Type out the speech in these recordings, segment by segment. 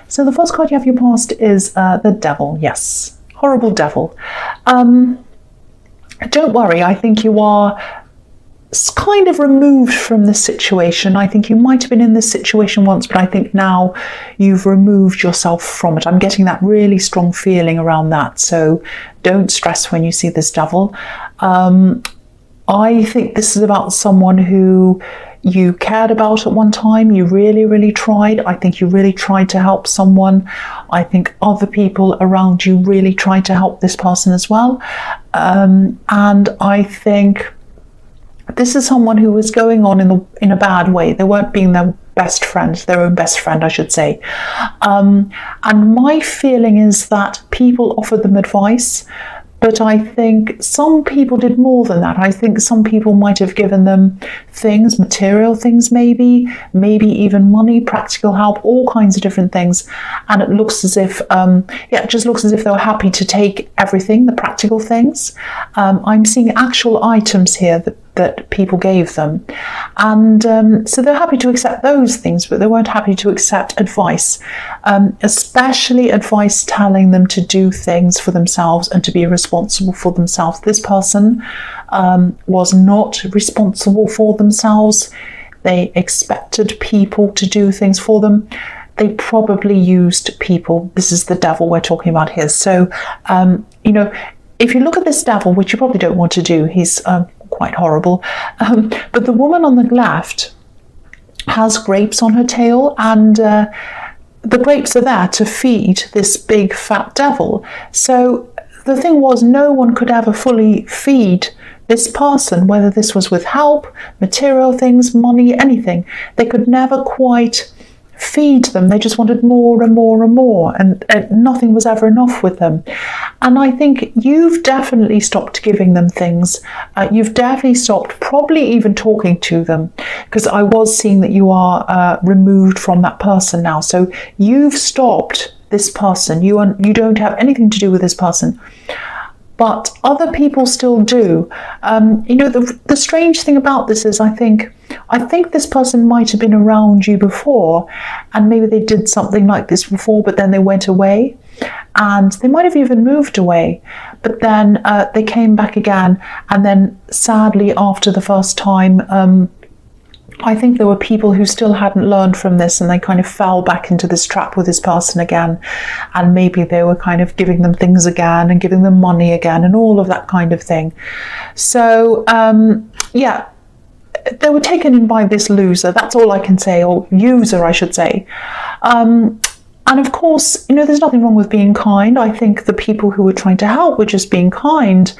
So the first card you have for your past is the Devil. Yes, horrible Devil. Don't worry, I think you are kind of removed from this situation. I think you might have been in this situation once, but I think now you've removed yourself from it. I'm getting that really strong feeling around that. So don't stress when you see this Devil. I think this is about someone who you cared about at one time. You really, really tried. I think you really tried to help someone. I think other people around you really tried to help this person as well. And I think this is someone who was going on in a bad way. They weren't being their best friend, their own best friend, I should say. And my feeling is that people offered them advice, but I think some people did more than that. I think some people might have given them things, material things maybe even money, practical help, all kinds of different things. And it looks as if, it just looks as if they were happy to take everything, the practical things. I'm seeing actual items here that people gave them. And so they're happy to accept those things, but they weren't happy to accept advice, especially advice telling them to do things for themselves and to be responsible for themselves. This person was not responsible for themselves. They expected people to do things for them. They probably used people. This is the Devil we're talking about here. So, if you look at this Devil, which you probably don't want to do, he's quite horrible. But the woman on the left has grapes on her tail, and the grapes are there to feed this big fat Devil. So the thing was, no one could ever fully feed this person, whether this was with help, material things, money, anything. They could never quite feed them. They just wanted more and more and more, and nothing was ever enough with them. And I think you've definitely stopped giving them things. You've definitely stopped probably even talking to them, because I was seeing that you are removed from that person now. So you've stopped this person. You don't have anything to do with this person. But other people still do. The strange thing about this is I think this person might have been around you before, and maybe they did something like this before, but then they went away, and they might have even moved away, but then they came back again. And then sadly, after the first time, I think there were people who still hadn't learned from this, and they kind of fell back into this trap with this person again. And maybe they were kind of giving them things again and giving them money again and all of that kind of thing. So, they were taken in by this loser. That's all I can say, or user, I should say. And of course, there's nothing wrong with being kind. I think the people who were trying to help were just being kind.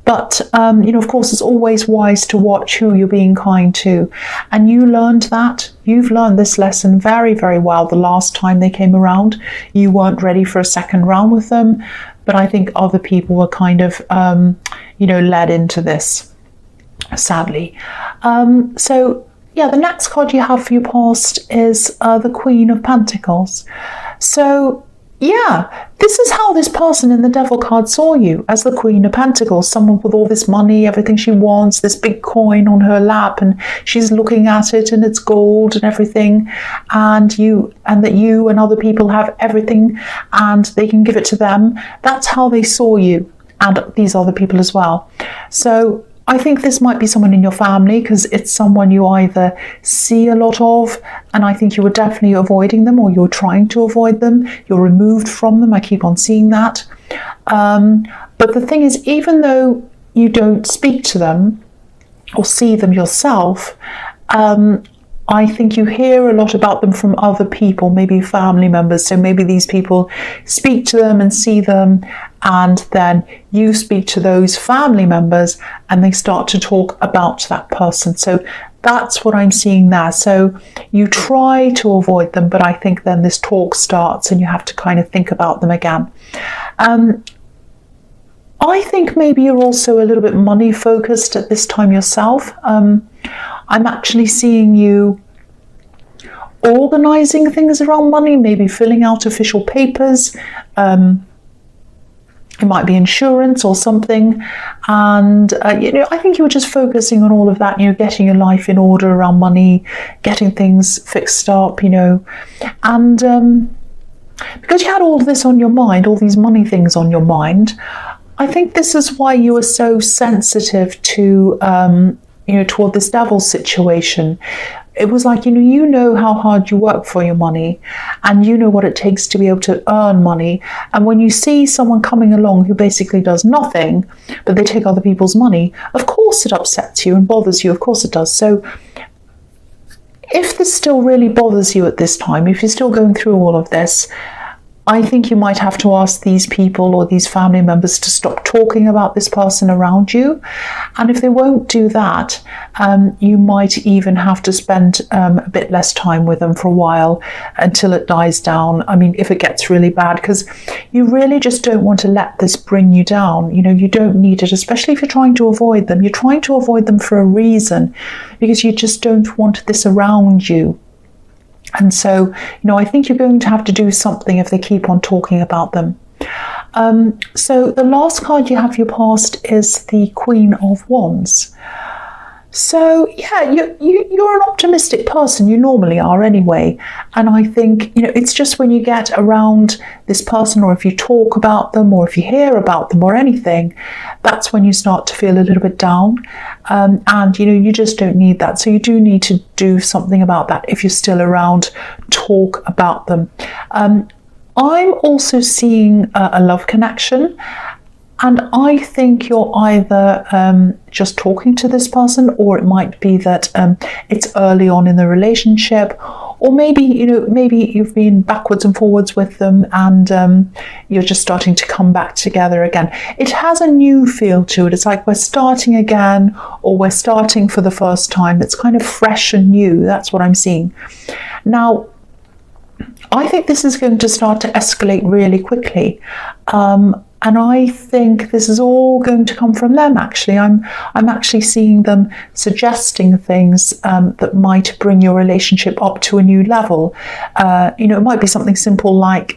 But, of course, it's always wise to watch who you're being kind to. And you learned that. You've learned this lesson very, very well the last time they came around. You weren't ready for a second round with them. But I think other people were kind of, led into this, sadly. The next card you have for your past is the Queen of Pentacles. So, this is how this person in the Devil card saw you, as the Queen of Pentacles, someone with all this money, everything she wants, this big coin on her lap, and she's looking at it and it's gold and everything, and that you and other people have everything and they can give it to them. That's how they saw you, and these other people as well. So I think this might be someone in your family, because it's someone you either see a lot of, and I think you were definitely avoiding them, or you're trying to avoid them. You're removed from them. I keep on seeing that. But the thing is, even though you don't speak to them or see them yourself, I think you hear a lot about them from other people, maybe family members. So maybe these people speak to them and see them, and then you speak to those family members and they start to talk about that person. So that's what I'm seeing there. So you try to avoid them, but I think then this talk starts and you have to kind of think about them again. I think maybe you're also a little bit money focused at this time yourself. I'm actually seeing you organizing things around money, maybe filling out official papers. It might be insurance or something. And, I think you were just focusing on all of that, getting your life in order around money, getting things fixed up, And because you had all this on your mind, all these money things on your mind, I think this is why you were so sensitive to, toward this devil situation. It was like, you know how hard you work for your money, and you know what it takes to be able to earn money. And when you see someone coming along who basically does nothing, but they take other people's money, of course it upsets you and bothers you. Of course it does. So if this still really bothers you at this time, if you're still going through all of this, I think you might have to ask these people or these family members to stop talking about this person around you. And if they won't do that, you might even have to spend a bit less time with them for a while until it dies down. I mean, if it gets really bad, because you really just don't want to let this bring you down. You don't need it, especially if you're trying to avoid them. You're trying to avoid them for a reason, because you just don't want this around you. And so, I think you're going to have to do something if they keep on talking about them. So the last card you have your past is the Queen of Wands. So yeah, you're an optimistic person. You normally are anyway. And I think, it's just when you get around this person, or if you talk about them, or if you hear about them or anything, that's when you start to feel a little bit down. And you just don't need that. So you do need to do something about that. If you're still around, talk about them. I'm also seeing a love connection. And I think you're either just talking to this person, or it might be that it's early on in the relationship, or maybe you've been backwards and forwards with them, and you're just starting to come back together again. It has a new feel to it. It's like we're starting again, or we're starting for the first time. It's kind of fresh and new. That's what I'm seeing. Now, I think this is going to start to escalate really quickly. And I think this is all going to come from them, actually. I'm actually seeing them suggesting things that might bring your relationship up to a new level. It might be something simple like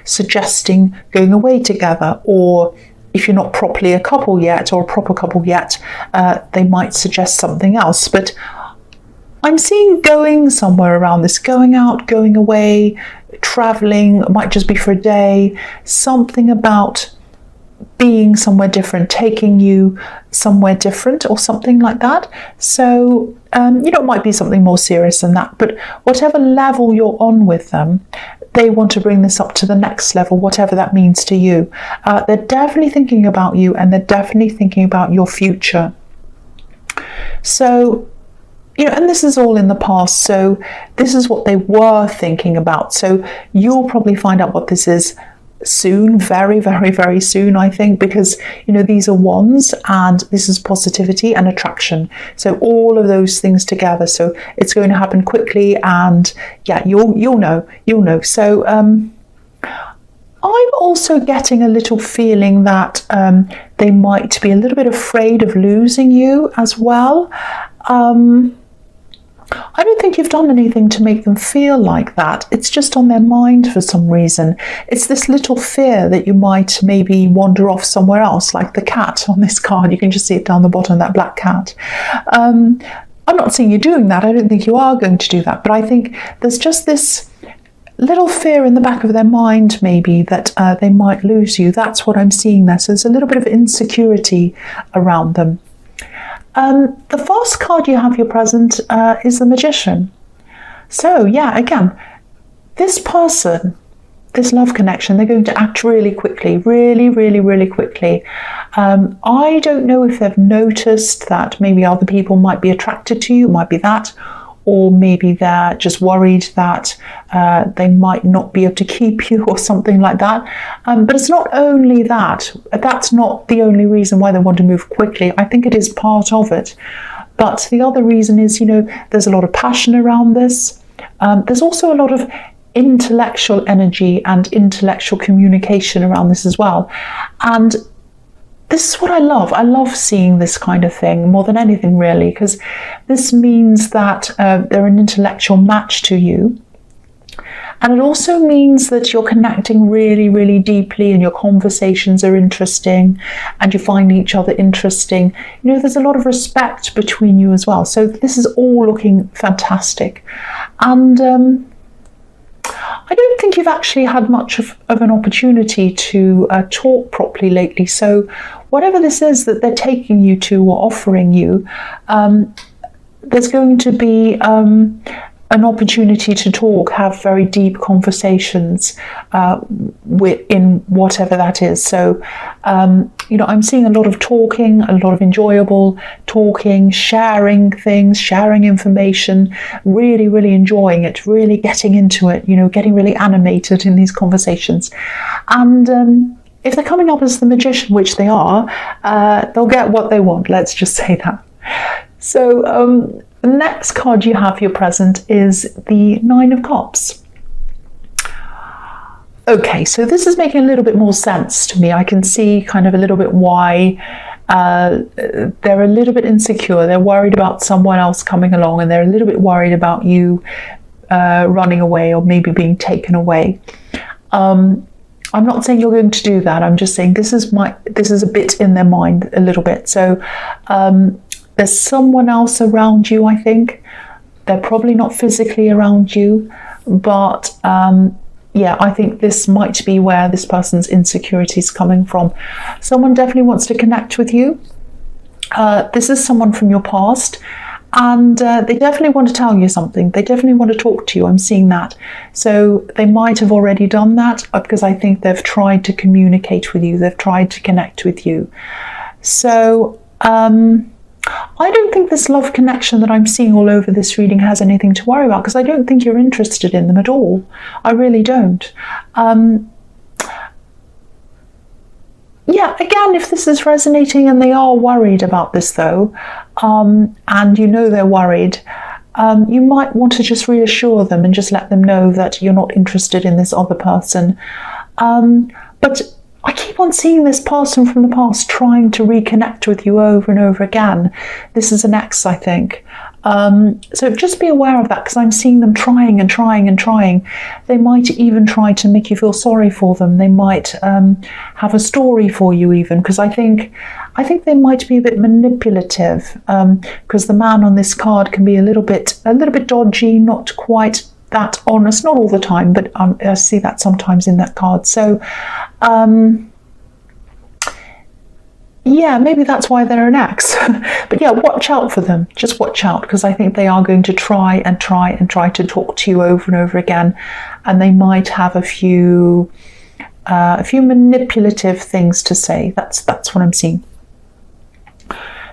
suggesting going away together, or if you're not properly a couple yet, or a proper couple yet, they might suggest something else. But I'm seeing going somewhere around this, going out, going away, traveling. It might just be for a day, something about being somewhere different, taking you somewhere different, or something like that. So, it might be something more serious than that, but whatever level you're on with them, they want to bring this up to the next level, whatever that means to you. They're definitely thinking about you, and they're definitely thinking about your future. So, and this is all in the past, so this is what they were thinking about. So you'll probably find out what this is soon, very, very, very soon, I think, because, these are wands, and this is positivity and attraction. So all of those things together. So it's going to happen quickly, and yeah, you'll know. So I'm also getting a little feeling that they might be a little bit afraid of losing you as well. I don't think you've done anything to make them feel like that. It's just on their mind for some reason. It's this little fear that you might maybe wander off somewhere else, like the cat on this card. You can just see it down the bottom, that black cat. I'm not saying you're doing that. I don't think you are going to do that. But I think there's just this little fear in the back of their mind, maybe, that they might lose you. That's what I'm seeing there. So there's a little bit of insecurity around them. The first card you have your present is the Magician. So yeah, again, this person, this love connection, they're going to act really quickly, really, really, really quickly. I don't know if they've noticed that maybe other people might be attracted to you, might be that, or maybe they're just worried that they might not be able to keep you or something like that. But it's not only that. That's not the only reason why they want to move quickly. I think it is part of it. But the other reason is, there's a lot of passion around this. There's also a lot of intellectual energy and intellectual communication around this as well. And this is what I love. I love seeing this kind of thing more than anything, really, because this means that they're an intellectual match to you. And it also means that you're connecting really, really deeply, and your conversations are interesting, and you find each other interesting. There's a lot of respect between you as well. So this is all looking fantastic. And I don't think you've actually had much of an opportunity to talk properly lately. So whatever this is that they're taking you to or offering you, there's going to be an opportunity to talk, have very deep conversations in whatever that is. So, I'm seeing a lot of talking, a lot of enjoyable talking, sharing things, sharing information, really, really enjoying it, really getting into it, getting really animated in these conversations. And if they're coming up as the magician, which they are, they'll get what they want. Let's just say that. So, the next card you have for your present is the Nine of Cups. Okay, so this is making a little bit more sense to me. I can see kind of a little bit why they're a little bit insecure. They're worried about someone else coming along, and they're a little bit worried about you running away or maybe being taken away. I'm not saying you're going to do that. I'm just saying this is a bit in their mind a little bit. So there's someone else around you, I think. They're probably not physically around you, but I think this might be where this person's insecurity is coming from. Someone definitely wants to connect with you. This is someone from your past, and they definitely want to tell you something. They definitely want to talk to you. I'm seeing that. So they might have already done that because I think they've tried to communicate with you. They've tried to connect with you. So I don't think this love connection that I'm seeing all over this reading has anything to worry about, because I don't think you're interested in them at all. I really don't. Again, if this is resonating and they are worried about this though, and they're worried, you might want to just reassure them and just let them know that you're not interested in this other person. But I keep on seeing this person from the past trying to reconnect with you over and over again. This is an ex, I think. So just be aware of that, because I'm seeing them trying and trying and trying. They might even try to make you feel sorry for them. They might have a story for you even, because I think they might be a bit manipulative, because the man on this card can be a little bit dodgy, not quite that honest, not all the time, but I see that sometimes in that card. So maybe that's why they're an ex. But watch out for them. Just watch out, because I think they are going to try to talk to you over and over again, and they might have a few manipulative things to say. That's what I'm seeing.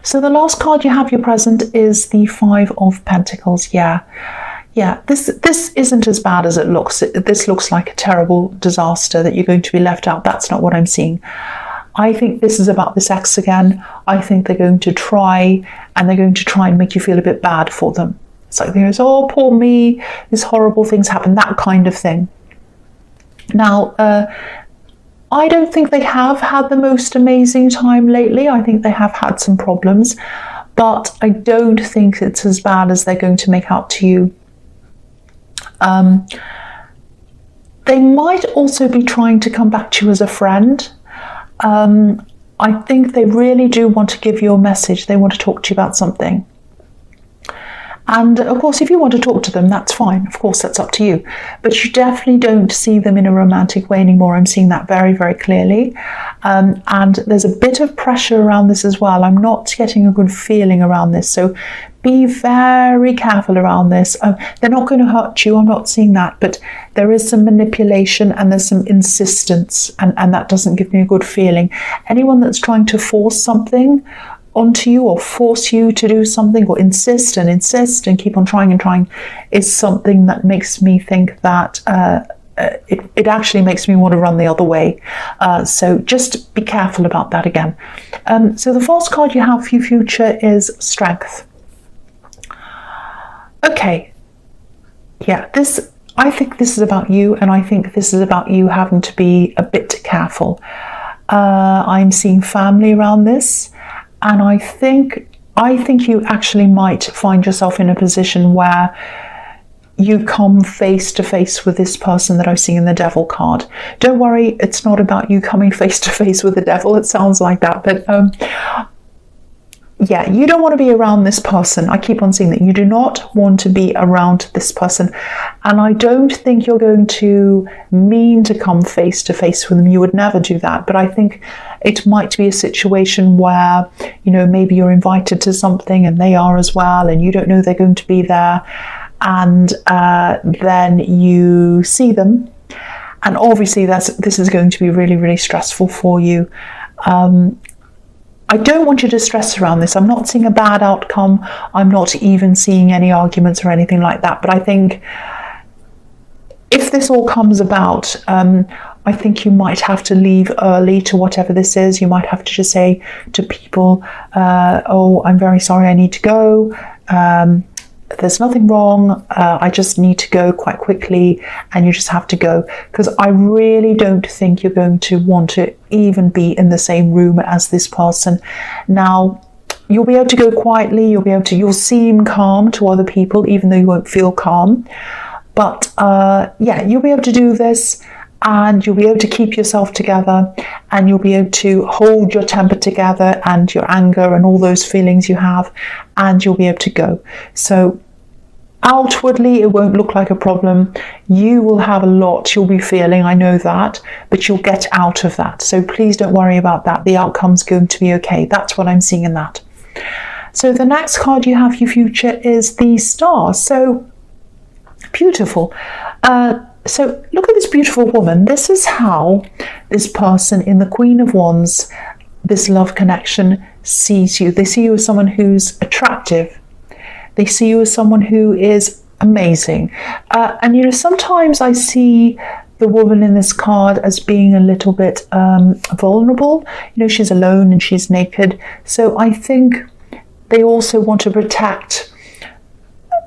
So the last card you have your present is the Five of Pentacles. This isn't as bad as it looks. This looks like a terrible disaster that you're going to be left out. That's not what I'm seeing. I think this is about this ex again. I think they're going to try and make you feel a bit bad for them. It's like there's, oh, poor me, these horrible things happen, that kind of thing. Now, I don't think they have had the most amazing time lately. I think they have had some problems, but I don't think it's as bad as they're going to make out to you. They might also be trying to come back to you as a friend. I think they really do want to give you a message. They want to talk to you about something. And of course, if you want to talk to them, that's fine. Of course, that's up to you. But you definitely don't see them in a romantic way anymore. I'm seeing that very, very clearly. And there's a bit of pressure around this as well. I'm not getting a good feeling around this. So be very careful around this. They're not going to hurt you. I'm not seeing that. But there is some manipulation and there's some insistence. And that doesn't give me a good feeling. Anyone that's trying to force something onto you or force you to do something or insist and keep on trying and trying is something that makes me think that it actually makes me want to run the other way. So just be careful about that again. So the false card you have for your future is Strength. Okay. Yeah, I think this is about you, and I think this is about you having to be a bit careful. I'm seeing family around this. And I think you actually might find yourself in a position where you come face to face with this person that I see in the Devil card. Don't worry, it's not about you coming face to face with the devil. It sounds like that, but yeah, you don't want to be around this person. I keep on saying that you do not want to be around this person. And I don't think you're going to mean to come face to face with them. You would never do that. But I think it might be a situation where, you know, maybe you're invited to something and they are as well, and you don't know they're going to be there. And then you see them. And obviously this is going to be really, really stressful for you. I don't want you to stress around this. I'm not seeing a bad outcome. I'm not even seeing any arguments or anything like that. But I think if this all comes about, I think you might have to leave early to whatever this is. You might have to just say to people, oh, I'm very sorry, I need to go. There's nothing wrong. I just need to go quite quickly, and you just have to go, because I really don't think you're going to want to even be in the same room as this person. Now, you'll be able to go quietly. You'll seem calm to other people, even though you won't feel calm. But yeah, you'll be able to do this, and you'll be able to keep yourself together, and you'll be able to hold your temper together and your anger and all those feelings you have, and you'll be able to go. So outwardly, it won't look like a problem. You will have a lot you'll be feeling, I know that, but you'll get out of that. So please don't worry about that. The outcome's going to be okay. That's what I'm seeing in that. So the next card you have, your future, is the Star. So beautiful. So look at this beautiful woman. This is how this person in the Queen of Wands, this love connection, sees you. They see you as someone who's attractive. They see you as someone who is amazing. And, you know, sometimes I see the woman in this card as being a little bit vulnerable. You know, she's alone and she's naked. So I think they also want to protect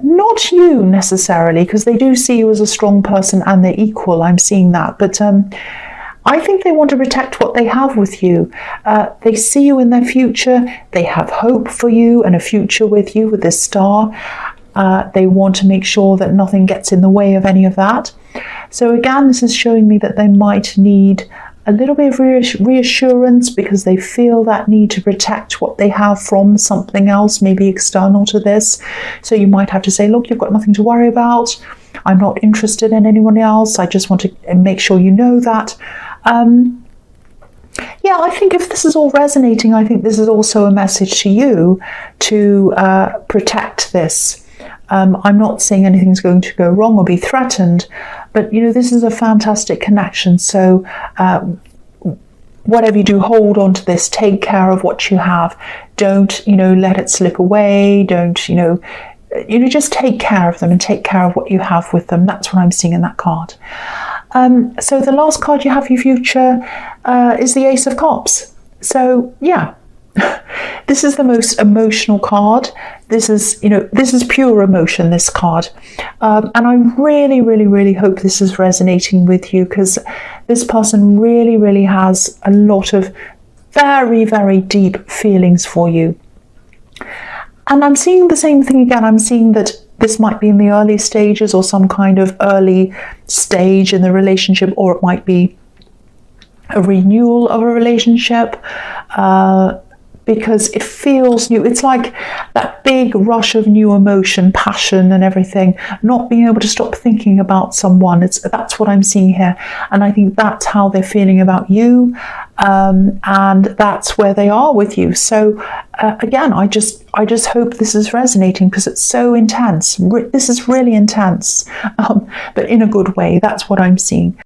not you necessarily, because they do see you as a strong person and they're equal. I'm seeing that. But I think they want to protect what they have with you. They see you in their future. They have hope for you and a future with you, with this Star. They want to make sure that nothing gets in the way of any of that. So again, this is showing me that they might need a little bit of reassurance, because they feel that need to protect what they have from something else, maybe external to this. So you might have to say, look, you've got nothing to worry about. I'm not interested in anyone else. I just want to make sure you know that. Yeah, I think if this is all resonating, I think this is also a message to you to protect this. I'm not saying anything's going to go wrong or be threatened, but, you know, this is a fantastic connection. So whatever you do, hold on to this. Take care of what you have. Don't, you know, let it slip away. Don't, you know, just take care of them and take care of what you have with them. That's what I'm seeing in that card. So the last card you have, your future, is the Ace of Cups. So yeah, this is the most emotional card. This is, you know, this is pure emotion, this card. And I really, really, really hope this is resonating with you, because this person really, really has a lot of very, very deep feelings for you. And I'm seeing the same thing again. I'm seeing that this might be in the early stages or some kind of early stage in the relationship, or it might be a renewal of a relationship, because it feels new. It's like that big rush of new emotion, passion and everything, not being able to stop thinking about someone. That's what I'm seeing here. And I think that's how they're feeling about you. And that's where they are with you. So again, I just hope this is resonating, because it's so intense. This is really intense, but in a good way. That's what I'm seeing.